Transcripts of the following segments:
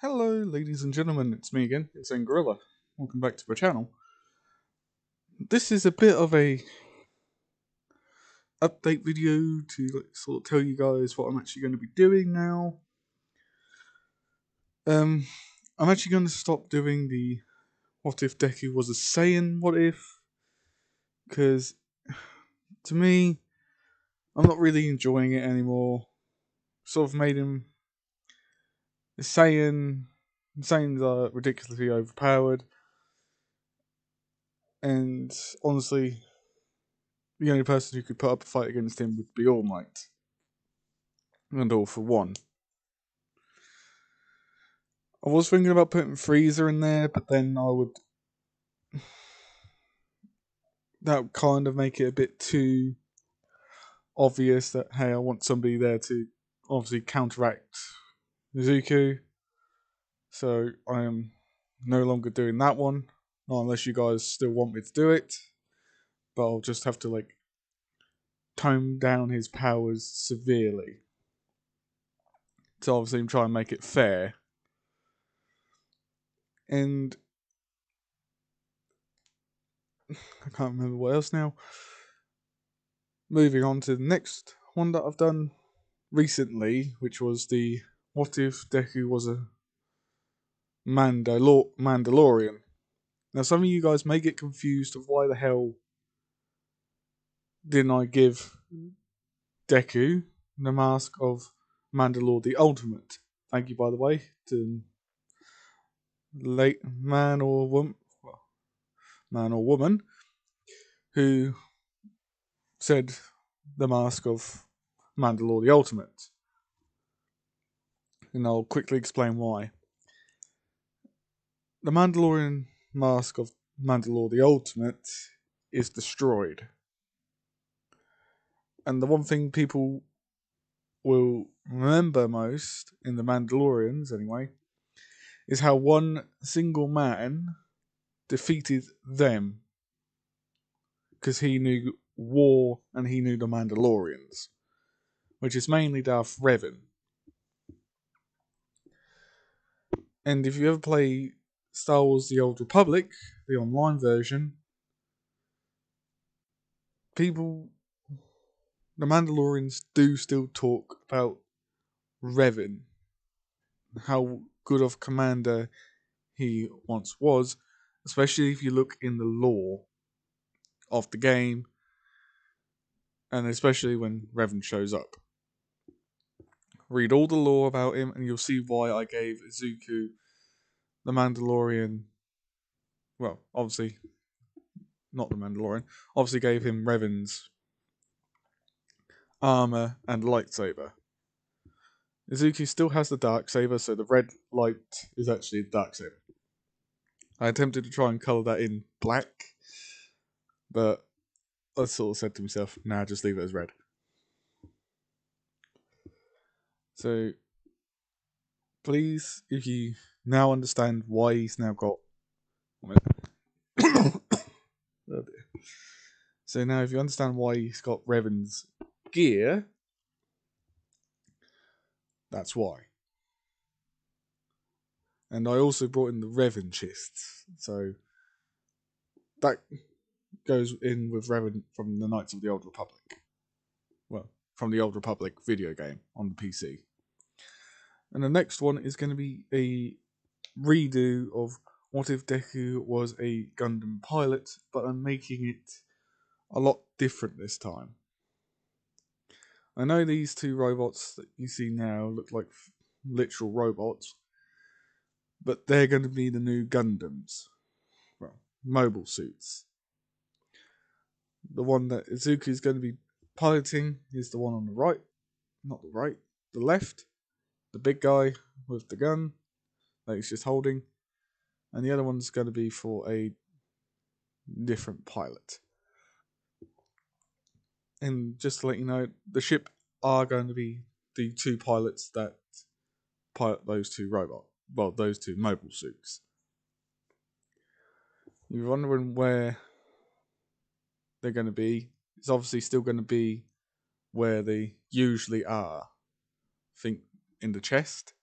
Hello, ladies and gentlemen, it's me again, it's Gorilla. Welcome back to the channel. This is a bit of a update video to sort of tell you guys what I'm actually going to be doing now. Um, I'm actually going to stop doing the what if Deku was a Saiyan what if, because to me, I'm not really enjoying it anymore. Sort of made him a Saiyan. Saiyans are ridiculously overpowered, and honestly, the only person who could put up a fight against him would be All Might. And all for one. I was thinking about putting Freezer in there, but then that would kind of make it a bit too obvious that hey, I want somebody there to obviously counteract Zuko. So I am no longer doing that one, not unless you guys still want me to do it. But I'll just have to tone down his powers severely to obviously try and make it fair. And I can't remember what else now. Moving on to the next one that I've done recently, which was the what if Deku was a Mandalorian. Now, some of you guys may get confused of why the hell didn't I give Deku the mask of Mandalore the Ultimate. Thank you, by the way, to late man or woman, who said the mask of Mandalore the Ultimate. And I'll quickly explain why. The Mandalorian mask of Mandalore the Ultimate is destroyed. And the one thing people will remember most in the Mandalorians, anyway, is how one single man defeated them because he knew war and he knew the Mandalorians, which is mainly Darth Revan. And if you ever play Star Wars The Old Republic, the online version, people, the Mandalorians do still talk about Revan, how good of commander he once was, especially if you look in the lore of the game, and especially when Revan shows up. Read all the lore about him, and you'll see why I gave Izuku the Mandalorian. Well, obviously, not the Mandalorian. Obviously, gave him Revan's armor and lightsaber. Izuku still has the dark saber, so the red light is actually a dark saber. I attempted to try and color that in black, but I sort of said to myself, "Nah, just leave it as red." So, please, if you now understand why he's now got. Oh dear. So now, if you understand why he's got Revan's gear, that's why. And I also brought in the Revan chests, so that goes in with Revan from the Knights of the Old Republic. Well, from the Old Republic video game on the PC. And the next one is going to be a redo of What If Deku Was a Gundam Pilot, but I'm making it a lot different this time. I know these two robots that you see now look like literal robots, but they're going to be the new Gundams. Well, mobile suits. The one that Izuku is going to be piloting is the one on the right. Not the right, the left. The big guy with the gun that he's just holding. And the other one's going to be for a different pilot. And just to let you know, the ship are going to be the two pilots that pilot those two those two mobile suits. You're wondering where they're going to be. It's obviously still going to be where they usually are. I think in the chest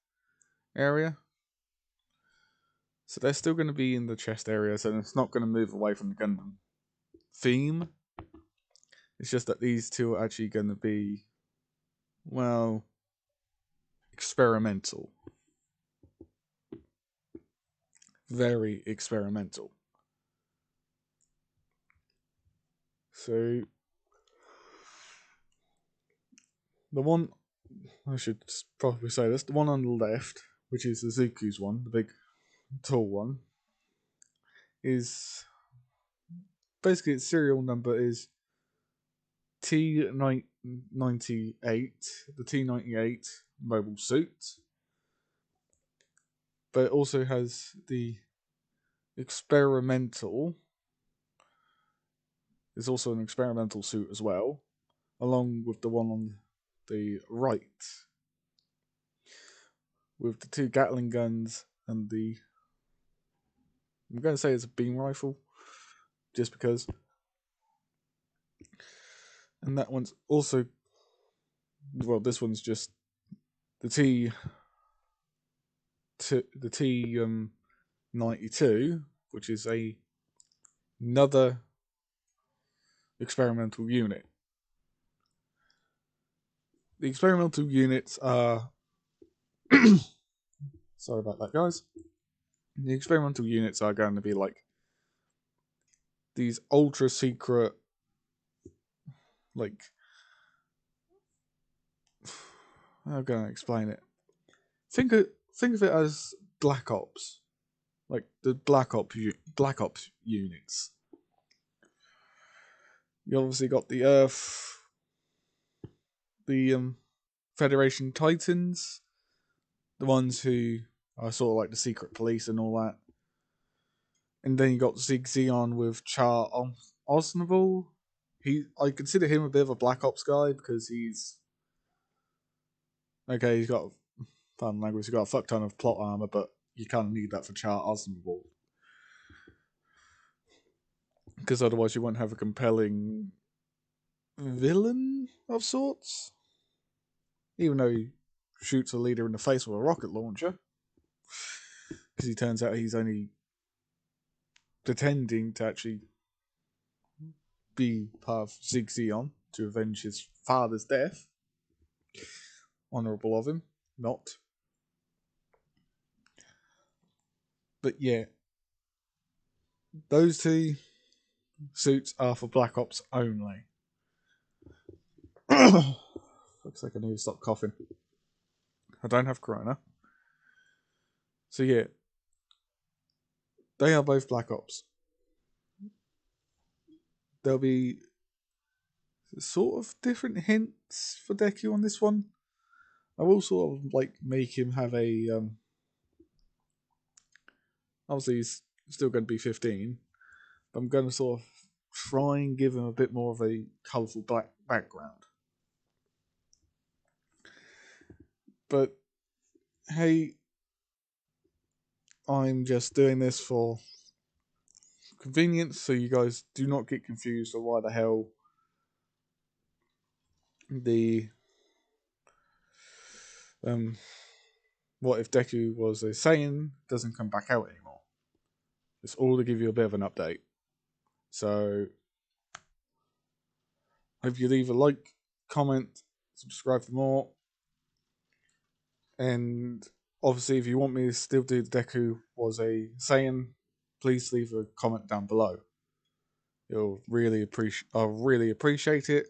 area. So they're still going to be in the chest area, so it's not going to move away from the Gundam theme. It's just that these two are actually going to be, well, experimental. Very experimental. So, the one, I should probably say this, the one on the left, which is the Zuku's one, the big, tall one, is, basically its serial number is T98, the T98 mobile suit. But it also has the experimental. It's also an experimental suit as well, along with the one on the right, with the two Gatling guns and the, I'm going to say it's a beam rifle, just because. And that one's also, well, this one's just the T92, which is another experimental unit. The experimental units are sorry about that, guys. The experimental units are going to be like these ultra secret, like, how can I explain it? Think of it as Black Ops, like the Black Ops units. You obviously got the Earth, the Federation Titans, the ones who are sort of like the secret police and all that. And then you got Zigzeon with Char Osnaval. I consider him a bit of a Black Ops guy because he's okay. He's got, pardon language, he's got a fuck ton of plot armor, but you kind of need that for Char Osnaval because otherwise you won't have a compelling villain of sorts. Even though he shoots a leader in the face with a rocket launcher, because he turns out he's only pretending to actually be part of Zigzeon to avenge his father's death. Honourable of him, not. But yeah, those two suits are for Black Ops only. Looks like I need to stop coughing. I don't have corona. So yeah, they are both Black Ops. There'll be sort of different hints for Deku on this one. I will sort of like make him have a obviously he's still going to be 15, but I'm going to sort of try and give him a bit more of a colourful black background. But hey, I'm just doing this for convenience, so you guys do not get confused on why the hell the what if Deku was a Saiyan doesn't come back out anymore. It's all to give you a bit of an update. So hope you leave a like, comment, subscribe for more. And obviously, if you want me to still do Deku was a Saiyan, please leave a comment down below. I'll really appreciate it.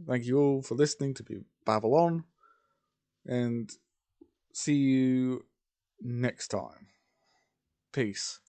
Thank you all for listening to Babylon, and see you next time. Peace.